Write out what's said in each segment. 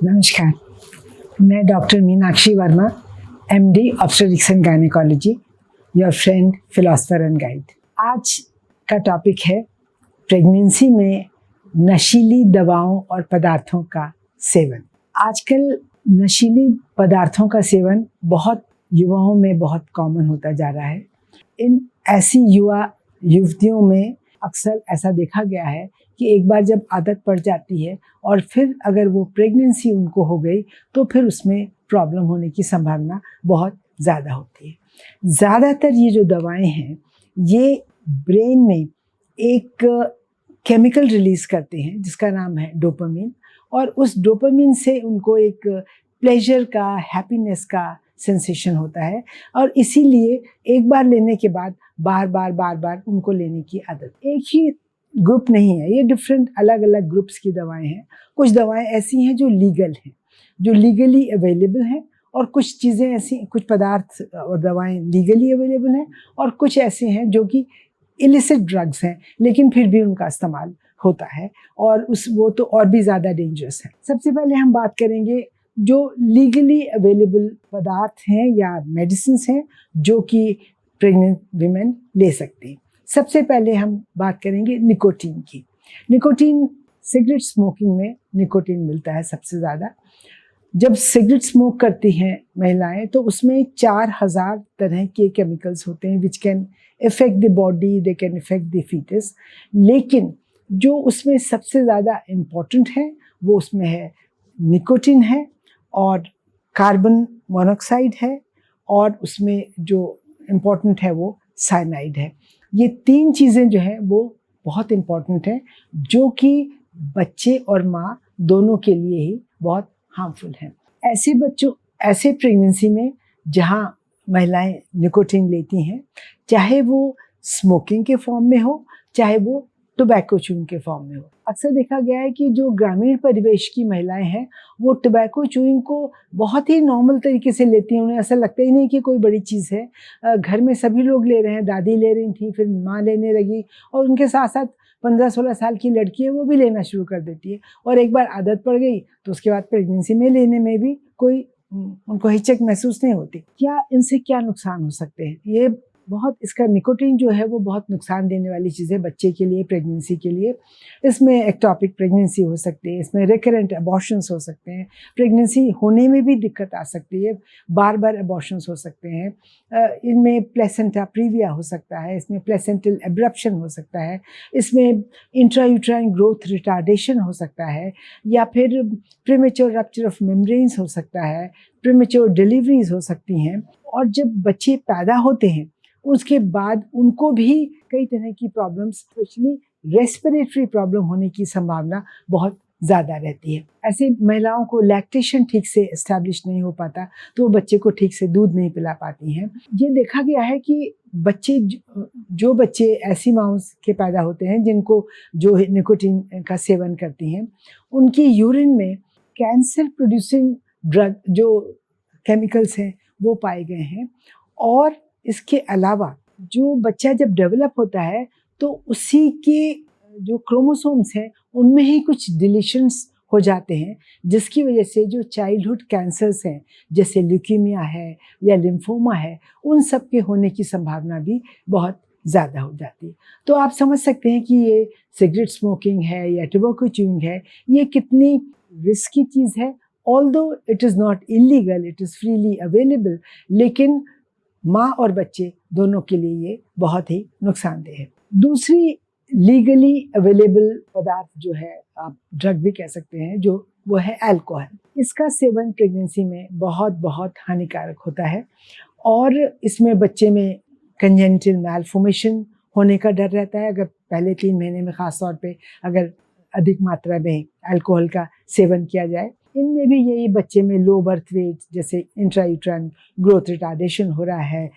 नमस्कार, मैं doctor Meenakshi Verma, MD obstetrics and gynaecology, your friend, philosopher and guide. आज का टॉपिक है प्रेगनेंसी में नशीली दवाओं और पदार्थों का सेवन। आजकल नशीली पदार्थों का सेवन बहुत युवाओं में बहुत कॉमन होता जा रहा है। इन ऐसी युवतियों में अक्सर ऐसा देखा गया है कि एक बार जब आदत पड़ जाती है और फिर अगर वो प्रेगनेंसी उनको हो गई तो फिर उसमें प्रॉब्लम होने की संभावना बहुत ज़्यादा होती है। ज़्यादातर ये जो दवाएं हैं ये ब्रेन में एक केमिकल रिलीज़ करते हैं जिसका नाम है डोपामिन, और उस डोपामिन से उनको एक प्लेजर का, हैप्पीनेस का सेंसेशन होता है, और इसीलिए एक बार लेने के बाद बार बार उनको लेने की आदत। एक ही ग्रुप नहीं है, ये डिफरेंट अलग अलग ग्रुप्स की दवाएं हैं। कुछ दवाएं ऐसी हैं जो लीगल हैं, जो लीगली अवेलेबल हैं, और कुछ चीज़ें ऐसी, कुछ पदार्थ और दवाएं लीगली अवेलेबल हैं, और कुछ ऐसे हैं जो कि इलिसिट ड्रग्स हैं लेकिन फिर भी उनका इस्तेमाल होता है, और वो तो और भी ज़्यादा डेंजरस है। सबसे पहले हम बात करेंगे जो लीगली अवेलेबल पदार्थ हैं या मेडिसिन हैं जो कि प्रेग्नेंट वीमेन ले सकती हैं। सबसे पहले हम बात करेंगे निकोटीन की। निकोटीन, सिगरेट स्मोकिंग में निकोटीन मिलता है सबसे ज़्यादा। जब सिगरेट स्मोक करती हैं महिलाएं तो उसमें 4000 तरह के केमिकल्स होते हैं which can affect the body, they can affect the foetus. लेकिन जो उसमें सबसे ज़्यादा इम्पॉर्टेंट है वो उसमें है निकोटीन है, और कार्बन मोनोऑक्साइड है, और उसमें जो इम्पॉर्टेंट है वो साइनाइड है। ये 3 चीज़ें जो हैं वो बहुत इम्पॉर्टेंट हैं, जो कि बच्चे और माँ दोनों के लिए ही बहुत हार्मफुल हैं। ऐसे प्रेगनेंसी में जहाँ महिलाएं निकोटीन लेती हैं, चाहे वो स्मोकिंग के फॉर्म में हो, चाहे वो टोबैको च्यूइंग के फॉर्म में हो। अक्सर देखा गया है कि जो ग्रामीण परिवेश की महिलाएं हैं वो टोबैको च्यूइंग को बहुत ही नॉर्मल तरीके से लेती हैं। उन्हें ऐसा लगता ही नहीं कि कोई बड़ी चीज़ है। घर में सभी लोग ले रहे हैं, दादी ले रही थी, फिर माँ लेने लगी, और उनके साथ साथ 15-16 साल की लड़की है वो भी लेना शुरू कर देती है, और एक बार आदत पड़ गई तो उसके बाद प्रेगनेंसी में लेने में भी कोई उनको हिचक महसूस नहीं होती। क्या इनसे क्या नुकसान हो सकते हैं? ये बहुत, इसका निकोटीन जो है वो बहुत नुकसान देने वाली चीज़ है बच्चे के लिए, प्रेगनेंसी के लिए। इसमें एक्टोपिक प्रेगनेंसी हो सकती है, इसमें रिकरेंट अबॉर्शंस हो सकते हैं, प्रेगनेंसी होने में भी दिक्कत आ सकती है, बार अबॉर्शंस हो सकते हैं, इनमें प्लेसेंटा प्रीविया हो सकता है, इसमें प्लेसेंटल एब्रप्शन हो सकता है, इसमें इंट्रायूट्राइन ग्रोथ रिटार्डेशन हो सकता है, या फिर प्रीमेच्योर रप्चर ऑफ मेम्ब्रेन्स हो सकता है, प्रीमेच्योर डिलीवरीज हो सकती हैं। और जब बच्चे पैदा होते हैं उसके बाद उनको भी कई तरह की प्रॉब्लम्स, स्पेशली रेस्पिरेटरी प्रॉब्लम होने की संभावना बहुत ज़्यादा रहती है। ऐसी महिलाओं को लैक्टेशन ठीक से इस्टेब्लिश नहीं हो पाता, तो वो बच्चे को ठीक से दूध नहीं पिला पाती हैं। ये देखा गया है कि जो बच्चे ऐसी माँओं के पैदा होते हैं जिनको जो निकोटीन का सेवन करती हैं, उनकी यूरिन में कैंसर प्रोड्यूसिंग ड्रग जो केमिकल्स हैं वो पाए गए हैं। और इसके अलावा जो बच्चा जब डेवलप होता है तो उसी के जो क्रोमोसोम्स हैं उनमें ही कुछ डिलीशंस हो जाते हैं, जिसकी वजह से जो चाइल्डहुड कैंसर्स हैं जैसे ल्यूकीमिया है या लिम्फोमा है, उन सब के होने की संभावना भी बहुत ज़्यादा हो जाती है। तो आप समझ सकते हैं कि ये सिगरेट स्मोकिंग है या टोबैको च्यूइंग है, ये कितनी रिस्की चीज़ है। Although it is not illegal, it is freely available, लेकिन माँ और बच्चे दोनों के लिए ये बहुत ही नुकसानदेह है। दूसरी लीगली अवेलेबल पदार्थ जो है, आप ड्रग भी कह सकते हैं, जो वो है अल्कोहल। इसका सेवन प्रेगनेंसी में बहुत हानिकारक होता है, और इसमें बच्चे में कंजेनिटल मैलफॉर्मेशन होने का डर रहता है अगर पहले 3 महीने में ख़ास तौर पे अगर अधिक मात्रा में अल्कोहल का सेवन किया जाए। इनमें भी यही बच्चे में लो बर्थ वेट, जैसे इंट्रायूट्राइन ग्रोथ रिटार्डेशन हो रहा है।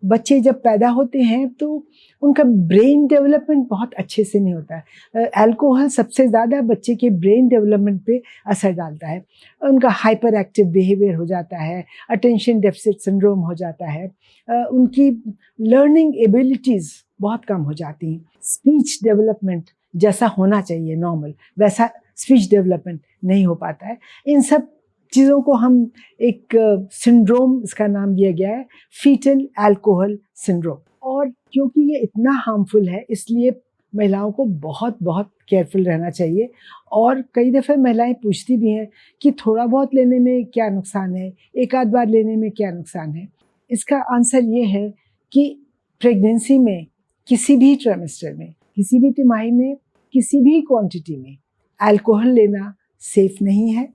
बच्चे जब पैदा होते हैं तो उनका ब्रेन डेवलपमेंट बहुत अच्छे से नहीं होता है। अल्कोहल सबसे ज़्यादा बच्चे के ब्रेन डेवलपमेंट पे असर डालता है। उनका हाइपर एक्टिव बिहेवियर हो जाता है, अटेंशन डेफिसिट सिंड्रोम हो जाता है, उनकी लर्निंग एबिलिटीज़ बहुत कम हो जाती हैं। स्पीच डेवलपमेंट जैसा होना चाहिए नॉर्मल, वैसा स्पीच डेवलपमेंट नहीं हो पाता है। इन सब चीज़ों को हम एक सिंड्रोम, इसका नाम दिया गया है फीटल अल्कोहल सिंड्रोम। और क्योंकि ये इतना हार्मफुल है, इसलिए महिलाओं को बहुत बहुत केयरफुल रहना चाहिए। और कई दफ़े महिलाएं पूछती भी हैं कि थोड़ा बहुत लेने में क्या नुकसान है, एक आध बार लेने में क्या नुकसान है। इसका आंसर ये है कि प्रेगनेंसी में किसी भी ट्राइमेस्टर में, किसी भी तिमाही में, किसी भी क्वांटिटी में अल्कोहल लेना सेफ नहीं है,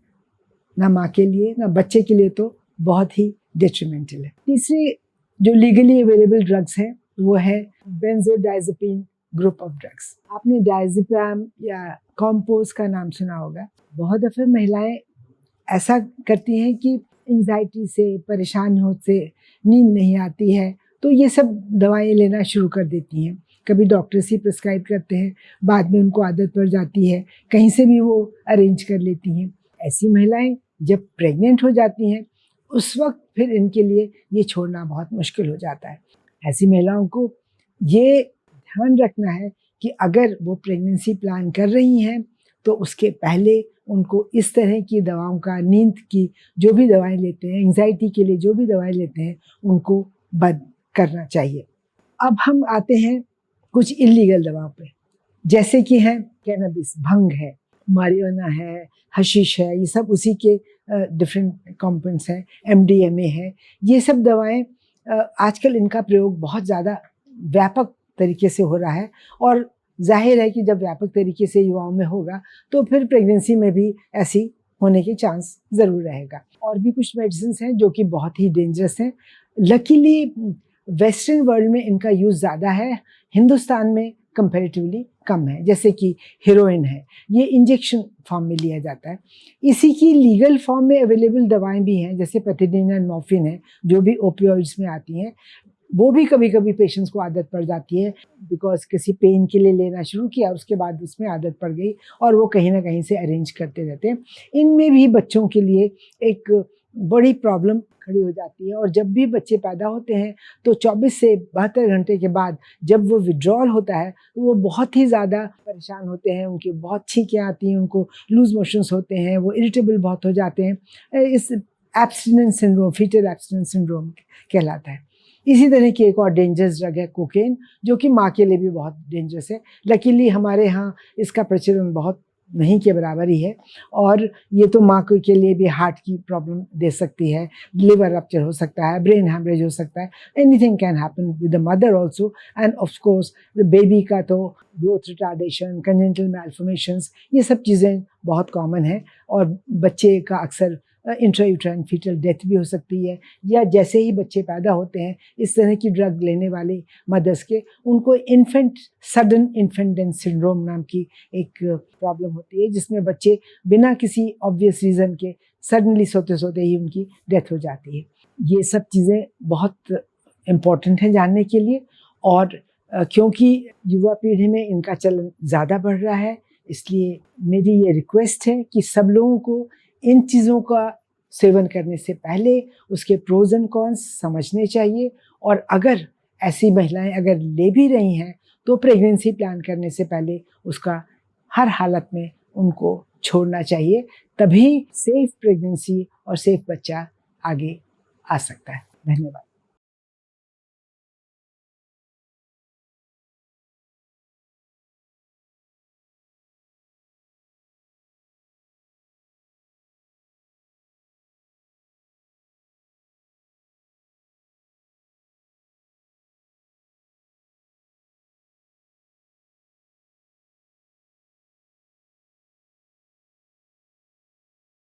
ना माँ के लिए ना बच्चे के लिए, तो बहुत ही डेट्रीमेंटल है। तीसरी जो लीगली अवेलेबल ड्रग्स हैं वो है बेंजोडाइजेपिन ग्रुप ऑफ ड्रग्स। आपने डायज़ेपिम या कॉम्पोज का नाम सुना होगा। बहुत दफ़े महिलाएं ऐसा करती हैं कि एंजाइटी से, परेशान हो से नींद नहीं आती है, तो ये सब दवाएं लेना शुरू कर देती हैं। कभी डॉक्टर से प्रिस्क्राइब करते हैं, बाद में उनको आदत पड़ जाती है, कहीं से भी वो अरेंज कर लेती हैं। ऐसी महिलाएं जब प्रेग्नेंट हो जाती हैं उस वक्त फिर इनके लिए ये छोड़ना बहुत मुश्किल हो जाता है। ऐसी महिलाओं को ये ध्यान रखना है कि अगर वो प्रेगनेंसी प्लान कर रही हैं तो उसके पहले उनको इस तरह की दवाओं का, नींद की जो भी दवाएं लेते हैं, एंजाइटी के लिए जो भी दवाएं लेते हैं, उनको बंद करना चाहिए। अब हम आते हैं कुछ इलीगल दवाओं पे, जैसे कि है कैनबिस, भंग है, मारिजुआना है, हशीश है, ये सब उसी के डिफरेंट कंपाउंड्स हैं, MDMA है। ये सब दवाएं आजकल इनका प्रयोग बहुत ज़्यादा व्यापक तरीके से हो रहा है, और जाहिर है कि जब व्यापक तरीके से युवाओं में होगा तो फिर प्रेगनेंसी में भी ऐसी होने के चांस ज़रूर रहेगा। और भी कुछ मेडिसिन हैं जो कि बहुत ही डेंजरस हैं। लकीली वेस्टर्न वर्ल्ड में इनका यूज़ ज़्यादा है, हिंदुस्तान में कंपैरेटिवली कम है। जैसे कि हेरोइन है, ये इंजेक्शन फॉर्म में लिया जाता है। इसी की लीगल फॉर्म में अवेलेबल दवाएं भी हैं, जैसे पैथिडीन एंड मॉर्फिन है, जो भी ओपियोइड्स में आती हैं। वो भी कभी कभी पेशेंट्स को आदत पड़ जाती है, बिकॉज किसी पेन के लिए लेना शुरू किया, उसके बाद उसमें आदत पड़ गई और वो कहीं ना कहीं से अरेंज करते रहते हैं। इनमें भी बच्चों के लिए एक बड़ी प्रॉब्लम खड़ी हो जाती है, और जब भी बच्चे पैदा होते हैं तो 24 से 72 घंटे के बाद जब वो विड्रॉल होता है तो वो बहुत ही ज़्यादा परेशान होते हैं, उनकी बहुत छींकें आती हैं, उनको लूज मोशंस होते हैं, वो इरिटेबल बहुत हो जाते हैं। इस abstinence syndrome, foetal abstinence syndrome कहलाता है। इसी तरह की एक और डेंजरस ड्रग है कोकेन, जो कि माँ के लिए भी बहुत डेंजरस है। लकीली हमारे यहाँ इसका प्रचलन बहुत नहीं के बराबर ही है, और ये तो माँ के लिए भी हार्ट की प्रॉब्लम दे सकती है, लिवर रप्चर हो सकता है, ब्रेन हैमरेज हो सकता है, anything can happen with the mother also, end of course the baby का तो ग्रोथ रिटार्डेशन, कंजेनिटल मैल्फॉर्मेशंस, ये सब चीज़ें बहुत कॉमन है। और बच्चे का अक्सर इंट्रायूट्राइन फीटल डेथ भी हो सकती है, या जैसे ही बच्चे पैदा होते हैं इस तरह की ड्रग लेने वाले मदर्स के, उनको सडन इन्फेंट डेथ सिंड्रोम नाम की एक प्रॉब्लम होती है, जिसमें बच्चे बिना किसी ऑब्वियस रीज़न के सडनली सोते सोते ही उनकी डेथ हो जाती है। ये सब चीज़ें बहुत इम्पॉर्टेंट हैं जानने के लिए, और क्योंकि युवा पीढ़ी में इनका चलन ज़्यादा बढ़ रहा है, इसलिए मेरी ये रिक्वेस्ट है कि सब लोगों को इन चीज़ों का सेवन करने से पहले उसके प्रोज एंड कॉन्स समझने चाहिए, और अगर ऐसी महिलाएं अगर ले भी रही हैं तो प्रेगनेंसी प्लान करने से पहले उसका हर हालत में उनको छोड़ना चाहिए, तभी सेफ प्रेगनेंसी और सेफ बच्चा आगे आ सकता है। धन्यवाद।